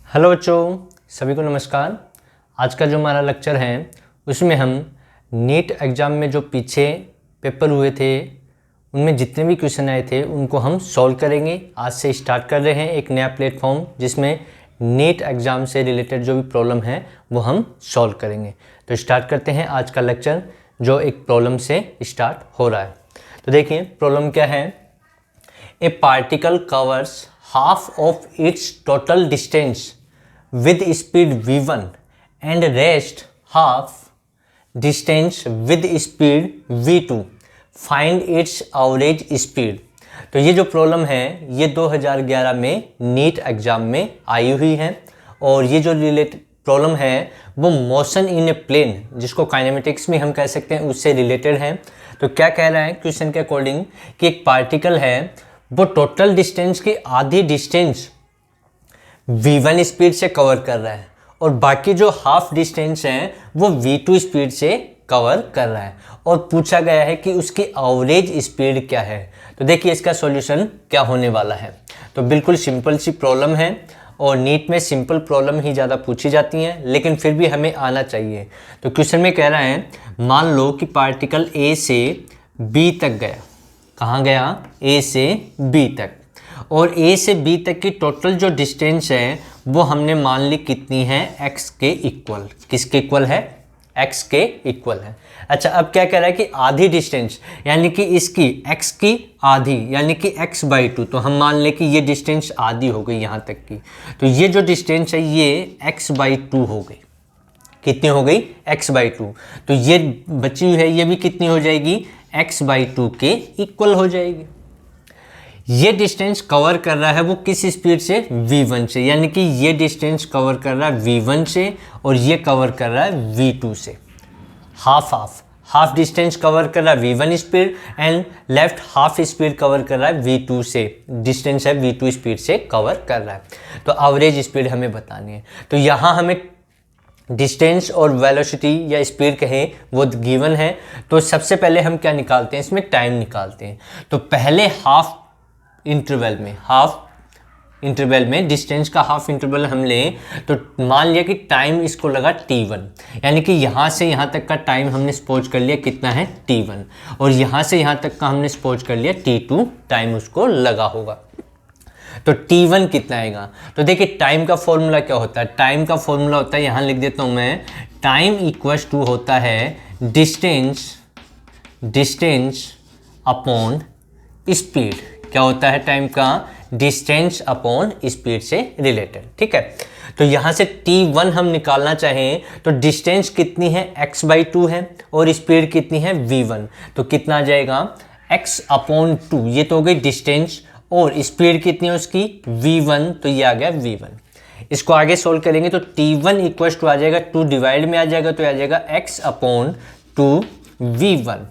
Hello बच्चों, सभी को नमस्कार। आज का जो हमारा लेक्चर है उसमें हम नीट एग्ज़ाम में जो पीछे पेपर हुए थे उनमें जितने भी क्वेश्चन आए थे उनको हम सॉल्व करेंगे। आज से स्टार्ट कर रहे हैं एक नया प्लेटफॉर्म जिसमें नीट एग्ज़ाम से रिलेटेड जो भी प्रॉब्लम है वो हम सॉल्व करेंगे। तो स्टार्ट करते हैं आज का लेक्चर जो एक प्रॉब्लम से स्टार्ट हो रहा है। तो देखिए प्रॉब्लम क्या है। ए particle covers half of its total distance with speed v1 and rest half distance with speed v2. Find its average speed. तो ये जो प्रॉब्लम है ये 2011 में नीट एग्जाम में आई हुई है और ये जो रिलेटेड प्रॉब्लम है वो मोशन इन ए प्लेन जिसको काइनेमेटिक्स में हम कह सकते हैं उससे रिलेटेड है। तो क्या कह रहा है क्वेश्चन के अकॉर्डिंग कि एक पार्टिकल है वो टोटल डिस्टेंस की आधी डिस्टेंस v1 स्पीड से कवर कर रहा है और बाकी जो हाफ डिस्टेंस है वो v2 स्पीड से कवर कर रहा है और पूछा गया है कि उसकी एवरेज स्पीड क्या है। तो देखिए इसका सॉल्यूशन क्या होने वाला है। तो बिल्कुल सिंपल सी प्रॉब्लम है और नीट में सिंपल प्रॉब्लम ही ज़्यादा पूछी जाती हैं लेकिन फिर भी हमें आना चाहिए। तो क्वेश्चन में कह रहा है मान लो कि पार्टिकल ए से बी तक गया। कहाँ गया? ए से बी तक। और ए से बी तक की टोटल जो डिस्टेंस है वो हमने मान ली कितनी है? x के इक्वल। किसके इक्वल है? x के इक्वल है। अच्छा अब क्या कह रहा है कि आधी डिस्टेंस यानी कि इसकी x की आधी यानी कि x/2। तो हम मान लें कि ये डिस्टेंस आधी हो गई यहाँ तक की। तो ये जो डिस्टेंस है ये x/2 हो गई। कितनी हो गई? x/2। तो ये बची हुई है ये भी कितनी हो जाएगी? x/2 के इक्वल हो जाएगी। ये डिस्टेंस कवर कर रहा है वो किस स्पीड से? v1 से। यानी कि ये डिस्टेंस कवर कर रहा है v1 से और ये कवर कर रहा है v2 से। हाफ डिस्टेंस कवर कर रहा है v1 speed and left half speed cover कर रहा है v2 से। डिस्टेंस है v2 स्पीड से कवर कर रहा है। तो एवरेज स्पीड हमें बतानी है। तो यहाँ हमें डिस्टेंस और वेलोसिटी या स्पीड कहें वो गिवन है। तो सबसे पहले हम क्या निकालते हैं? इसमें टाइम निकालते हैं। तो पहले हाफ इंटरवल में डिस्टेंस का हाफ इंटरवल हम लें तो मान लिया कि टाइम इसको लगा t1 यानी कि यहाँ से यहाँ तक का टाइम हमने सपोज कर लिया कितना है? t1 और यहाँ से यहाँ तक का हमने सपोज कर लिया t2 टाइम उसको लगा होगा। तो t1 कितना आएगा? तो देखिए टाइम का फॉर्मूला क्या होता है? टाइम का फॉर्मूला होता है, यहाँ लिख देता हूँ मैं, टाइम इक्वल्स टू होता है डिस्टेंस अपॉन स्पीड। क्या होता है टाइम का? डिस्टेंस अपॉन स्पीड से रिलेटेड। ठीक है। तो यहाँ से t1 हम निकालना चाहें तो डिस्टेंस कितनी है? x/2 है और स्पीड कितनी है? v1। तो कितना आ जाएगा? x/2। ये तो हो गई डिस्टेंस और स्पीड कितनी है उसकी? v1। तो ये आ गया v1। इसको आगे सोल्व करेंगे तो t1 इक्वल्स टू आ जाएगा 2 डिवाइड में आ जाएगा तो आ जाएगा x/2 v1।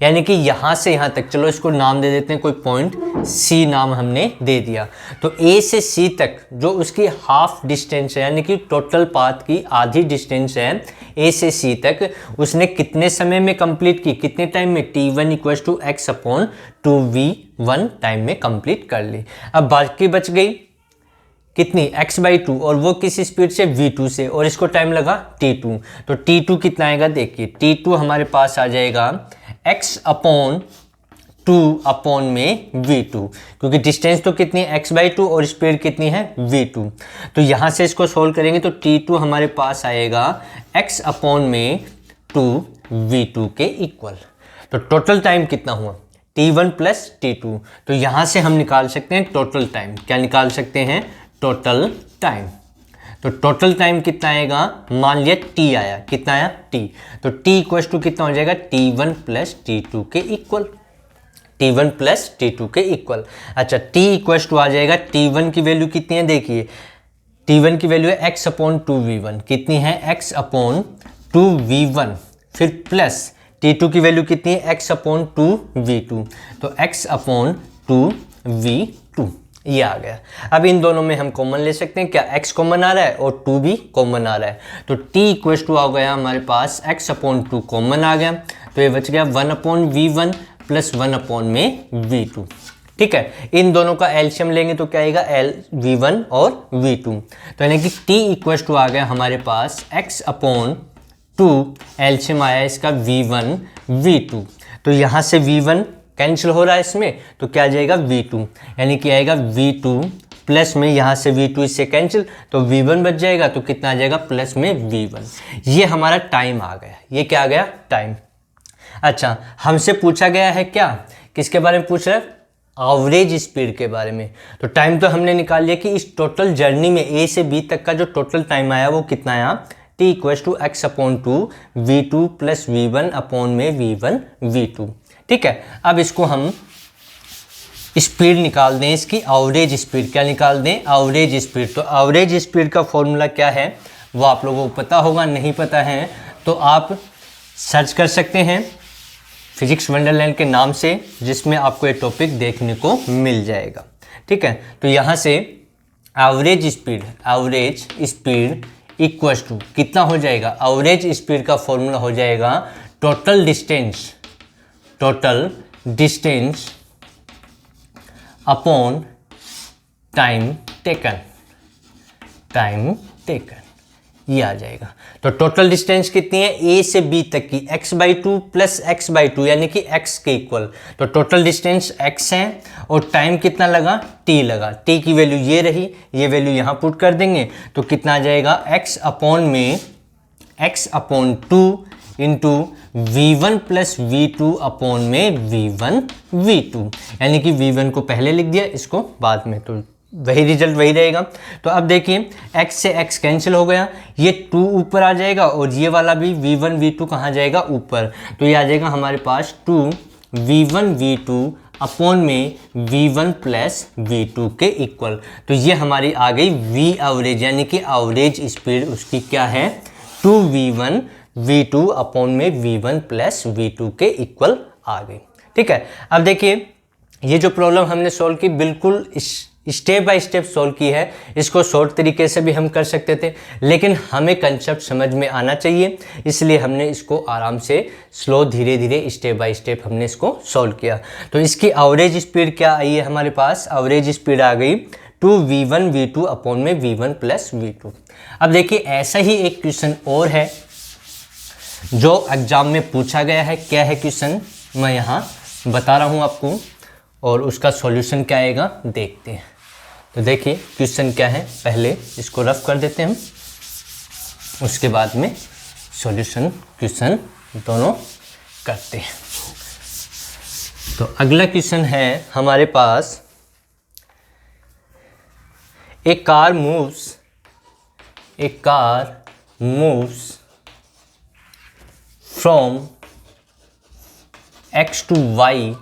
यानी कि यहाँ से यहाँ तक, चलो इसको नाम दे देते हैं, कोई पॉइंट c नाम हमने दे दिया। तो a से c तक जो उसकी हाफ डिस्टेंस है यानी कि टोटल पाथ की आधी डिस्टेंस है a से c तक, उसने कितने समय में कंप्लीट की? कितने टाइम में? t1 equals to x/2 v1 time में कंप्लीट कर ली। अब बाकी बच गई कितनी? x/2 और वो किस स्पीड से? v2 से और इसको टाइम लगा t2। तो t2 कितना आएगा? देखिए t2 हमारे पास आ जाएगा x/2 अपॉन में v2 क्योंकि डिस्टेंस तो कितनी है? x/2 और स्पीड कितनी है? v2। तो यहाँ से इसको सोल्व करेंगे तो t2 हमारे पास आएगा x/2 v2 के इक्वल। तो टोटल टाइम कितना हुआ? t1 plus t2। तो यहाँ से हम निकाल सकते हैं टोटल टाइम। क्या निकाल सकते हैं? Total time. तो टोटल टाइम कितना आएगा? मान लिया t आया। कितना आया? t। तो t इक्वल्स टू कितना हो जाएगा? t1 प्लस t2 के इक्वल। t1 प्लस t2 के इक्वल। अच्छा t इक्वल्स टू आ जाएगा, t1 की वैल्यू कितनी है? देखिए t1 की वैल्यू है x/2 v1। कितनी है? x/2 v1। फिर प्लस t2 की वैल्यू कितनी है? x/2 v2। तो x/2 v2 ये आ गया। अब इन दोनों में हम कॉमन ले सकते हैं। क्या? x कॉमन आ रहा है और 2 भी कॉमन आ रहा है। तो t इक्वल्स टू आ गया हमारे पास x/2 कॉमन आ गया। तो ये बच गया 1/v1 प्लस 1/v2। ठीक है। इन दोनों का एलसीएम लेंगे तो क्या आएगा, v1 और v2। तो यानी कि t इक्वल टू आ गया हमारे पास x/2, एलसीएम आया इसका v1 v2। तो यहाँ से v1 कैंसिल हो रहा है इसमें, तो क्या आ जाएगा v2, यानी कि आएगा v2 प्लस में यहाँ से v2 इससे कैंसिल, तो v1 बच जाएगा, तो कितना आ जाएगा प्लस में v1। ये हमारा टाइम आ गया। ये क्या आ गया, टाइम। अच्छा, हमसे पूछा गया है क्या, किसके बारे में पूछ रहा है, एवरेज स्पीड के बारे में। तो टाइम तो हमने निकाल लिया कि इस टोटल जर्नी में ए से बी तक का जो टोटल टाइम आया वो कितना आया, t equal to x/2 v2 plus v1 upon में v1 v2। ठीक है, अब इसको हम स्पीड निकाल दें, इसकी एवरेज स्पीड। क्या निकाल दें, एवरेज स्पीड। तो एवरेज स्पीड का फॉर्मूला क्या है वो आप लोगों को पता होगा, नहीं पता है तो आप सर्च कर सकते हैं फिजिक्स वंडरलैंड के नाम से, जिसमें आपको ये टॉपिक देखने को मिल जाएगा। ठीक है, तो यहाँ से एवरेज स्पीड इक्वल टू कितना हो जाएगा, एवरेज स्पीड का फॉर्मूला हो जाएगा total distance upon time taken, ये आ जाएगा। तो टोटल डिस्टेंस कितनी है, ए से बी तक की x/2 प्लस x/2 यानी कि x के इक्वल। तो टोटल डिस्टेंस x है और टाइम कितना लगा, t लगा। t की वैल्यू ये रही, ये वैल्यू यहाँ पुट कर देंगे तो कितना आ जाएगा, x/2 into v1 plus v2 upon में v1 v2, यानी कि v1 को पहले लिख दिया, इसको बाद में, तो वही रिजल्ट वही रहेगा। तो अब देखिए x से x कैंसिल हो गया, ये 2 ऊपर आ जाएगा और ये वाला भी v1 v2 कहाँ जाएगा, ऊपर। तो ये आ जाएगा हमारे पास 2v1 v2 अपॉन में v1 प्लस v2 के इक्वल। तो ये हमारी आ गई v एवरेज, यानी कि एवरेज स्पीड उसकी क्या है, 2v1 v2 अपॉन में v1 प्लस v2 के इक्वल आ गई। ठीक है, अब देखिए ये जो प्रॉब्लम हमने सॉल्व की बिल्कुल स्टेप बाय स्टेप सॉल्व की है। इसको शॉर्ट तरीके से भी हम कर सकते थे, लेकिन हमें कंसेप्ट समझ में आना चाहिए, इसलिए हमने इसको आराम से स्लो धीरे धीरे स्टेप बाय स्टेप हमने इसको सॉल्व किया। तो इसकी एवरेज स्पीड क्या आई है हमारे पास, एवरेज स्पीड आ गई 2v1 v2 अपॉन में v1 प्लस v2। अब देखिए ऐसा ही एक क्वेश्चन और है जो एग्जाम में पूछा गया है। क्या है क्वेश्चन, मैं यहाँ बता रहा हूँ आपको, और उसका सॉल्यूशन क्या आएगा देखते हैं। तो देखिए क्वेश्चन क्या है, पहले इसको रफ कर देते हैं हम, उसके बाद में सॉल्यूशन क्वेश्चन दोनों करते हैं। तो अगला क्वेश्चन है हमारे पास, a car moves from x to y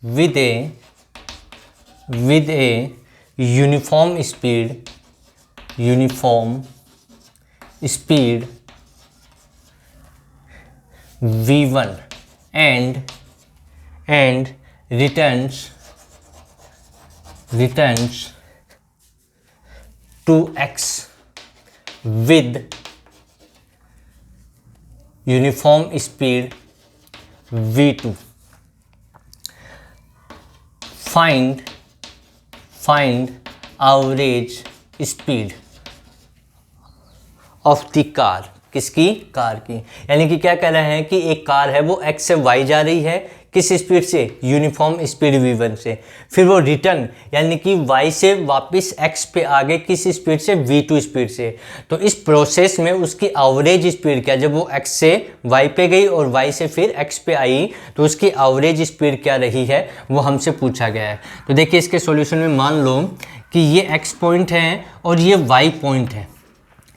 with a uniform speed v1 and returns to x with uniform speed v2। find average speed of the car। किसकी, कार की। यानी कि क्या कह रहे हैं कि एक कार है वो x से y जा रही है, किस स्पीड से, यूनिफॉर्म स्पीड v1 से, फिर वो रिटर्न यानी कि y से वापस x पे आगे किस स्पीड से, v2 स्पीड से। तो इस प्रोसेस में उसकी एवरेज स्पीड क्या, जब वो x से y पे गई और y से फिर x पे आई तो उसकी एवरेज स्पीड क्या रही है वो हमसे पूछा गया है। तो देखिए इसके सॉल्यूशन में मान लो कि ये x पॉइंट है और ये y पॉइंट है,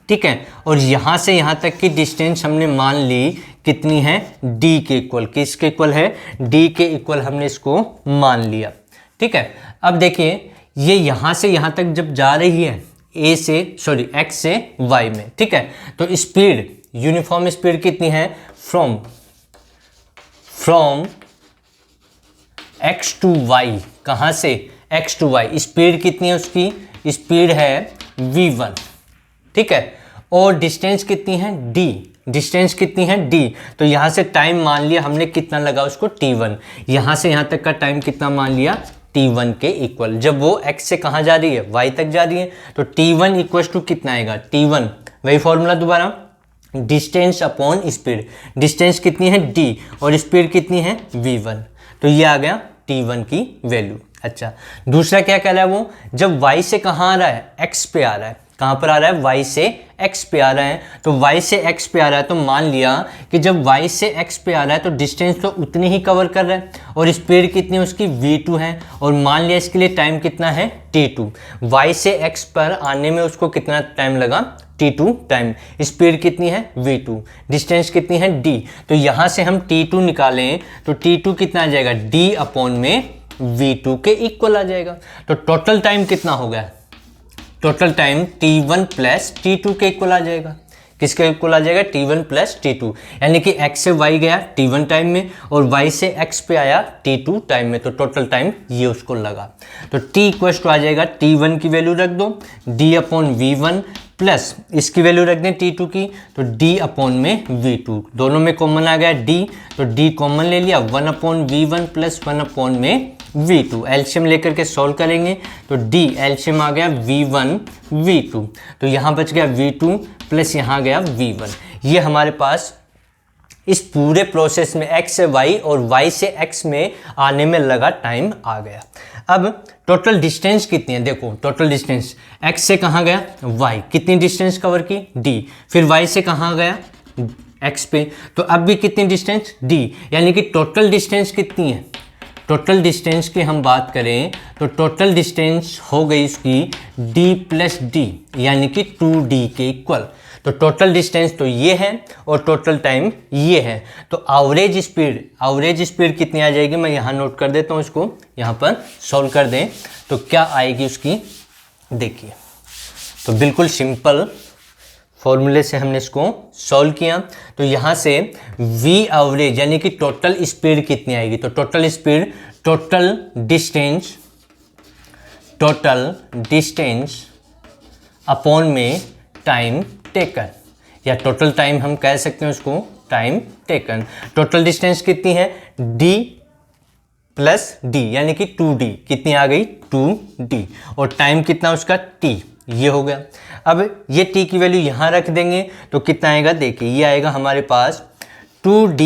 ठीक है, और यहाँ से यहाँ तक की डिस्टेंस हमने मान ली कितनी है, d के इक्वल। किसके इक्वल है, d के इक्वल हमने इसको मान लिया। ठीक है, अब देखिए ये यहाँ से यहाँ तक जब जा रही है x से y में, ठीक है, तो स्पीड, यूनिफॉर्म स्पीड कितनी है, फ्रॉम x टू y, कहाँ से, x टू y, स्पीड कितनी है उसकी, स्पीड है v1, ठीक है, और डिस्टेंस कितनी है d, डिस्टेंस कितनी है d, तो यहाँ से टाइम मान लिया हमने कितना लगा उसको t1, यहाँ से यहाँ तक का टाइम कितना मान लिया t1 के इक्वल। जब वो x से कहाँ जा रही है, y तक जा रही है, तो t1 इक्वल टू कितना आएगा, t1 वही फॉर्मूला दोबारा, डिस्टेंस अपॉन स्पीड, डिस्टेंस कितनी है d और स्पीड कितनी है v1, तो ये आ गया t1 की वैल्यू। अच्छा, दूसरा क्या कह रहा है वो, जब y से कहाँ आ रहा है, x पे आ रहा है, कहाँ पर आ रहा है, y से x पे आ रहा है, तो y से x पे आ रहा है, तो मान लिया कि जब y से x पे आ रहा है तो डिस्टेंस तो उतनी ही कवर कर रहा है और स्पीड कितनी है उसकी v2 है, और मान लिया इसके लिए टाइम कितना है t2, y से x पर आने में उसको कितना टाइम लगा, t2 टाइम, स्पीड कितनी है v2, डिस्टेंस कितनी है d, तो यहाँ से हम t2 निकालें तो t2 कितना आ जाएगा, d अपॉन में v2 के इक्वल आ जाएगा। तो टोटल टाइम कितना हो गया, total time t1 plus t2 के इक्वल आ जाएगा। किसके इक्वल आ जाएगा, t1 प्लस t2, यानी कि x से y गया t1 टाइम में और y से x पे आया t2 टाइम में, तो टोटल टाइम ये उसको लगा। तो t इक्वल टू आ जाएगा, t1 की वैल्यू रख दो d अपॉन v1 प्लस इसकी वैल्यू रख दें t2 की, तो d अपॉन में v2, दोनों में कॉमन आ गया d, तो d कॉमन ले लिया, 1 अपॉन v1 प्लस 1 अपॉन में v2, एलसीएम लेकर के सॉल्व करेंगे तो d एलसीएम आ गया v1 v2, तो यहाँ बच गया v2 प्लस यहाँ गया v1। ये हमारे पास इस पूरे प्रोसेस में x से y और y से x में आने में लगा टाइम आ गया। अब टोटल डिस्टेंस कितनी है, देखो टोटल डिस्टेंस x से कहाँ गया, y, कितनी डिस्टेंस कवर की d, फिर y से कहाँ गया x पे, तो अब भी कितनी डिस्टेंस d, यानी कि टोटल डिस्टेंस कितनी है, टोटल डिस्टेंस की हम बात करें तो टोटल डिस्टेंस हो गई इसकी d प्लस d, यानी कि 2d के इक्वल। तो टोटल डिस्टेंस तो ये है और टोटल टाइम ये है, तो एवरेज स्पीड कितनी आ जाएगी, मैं यहाँ नोट कर देता हूँ, इसको यहाँ पर सॉल्व कर दें तो क्या आएगी उसकी, देखिए। तो बिल्कुल सिंपल फॉर्मूले से हमने इसको सॉल्व किया, तो यहाँ से v एवरेज यानी कि टोटल स्पीड कितनी आएगी, तो total speed total distance upon में टाइम टेकन, या टोटल टाइम हम कह सकते हैं उसको, टाइम टेकन। टोटल डिस्टेंस कितनी है, d प्लस d यानी कि 2d, कितनी आ गई 2d, और टाइम कितना उसका t, ये हो गया। अब ये t की वैल्यू यहाँ रख देंगे तो कितना आएगा, देखिए ये आएगा हमारे पास 2d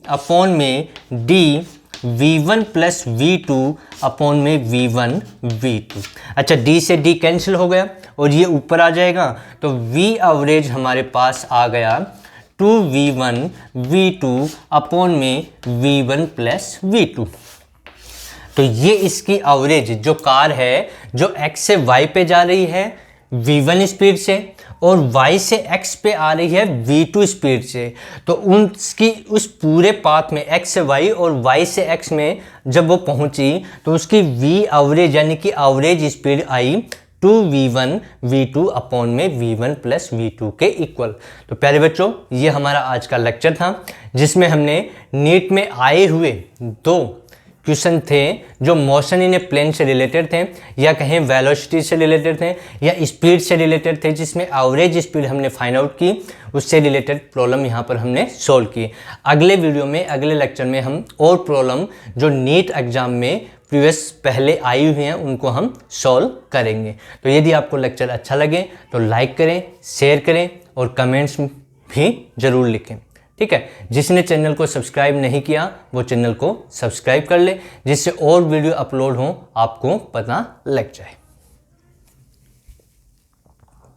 अपॉन में d v1 plus v2 upon में v1 v2। अच्छा, d से d कैंसिल हो गया और ये ऊपर आ जाएगा, तो v एवरेज हमारे पास आ गया 2v1 v2 अपॉन में v1 प्लस v2। तो ये इसकी एवरेज जो कार है जो x से y पे जा रही है v1 स्पीड से और y से x पे आ रही है v2 स्पीड से, तो उसकी उस पूरे पाथ में x से y और y से x में जब वो पहुंची तो उसकी v एवरेज यानी कि एवरेज स्पीड आई 2v1 v2 अपॉन में v1 प्लस v2 के इक्वल। तो प्यारे बच्चों, ये हमारा आज का लेक्चर था जिसमें हमने नीट में आए हुए 2 क्वेश्चन थे जो मोशन इन ए प्लेन से रिलेटेड थे, या कहें वेलोसिटी से रिलेटेड थे, या स्पीड से रिलेटेड थे, जिसमें एवरेज स्पीड हमने फाइंड आउट की, उससे रिलेटेड प्रॉब्लम यहाँ पर हमने सॉल्व की। अगले वीडियो में, अगले लेक्चर में हम और प्रॉब्लम जो नीट एग्जाम में प्रीवियस पहले आई हुई हैं उनको हम सॉल्व करेंगे। तो यदि आपको लेक्चर अच्छा लगे तो लाइक करें, शेयर करें और कमेंट्स भी ज़रूर लिखें, ठीक है। जिसने चैनल को सब्सक्राइब नहीं किया वो चैनल को सब्सक्राइब कर ले, जिससे और वीडियो अपलोड हो आपको पता लग जाए।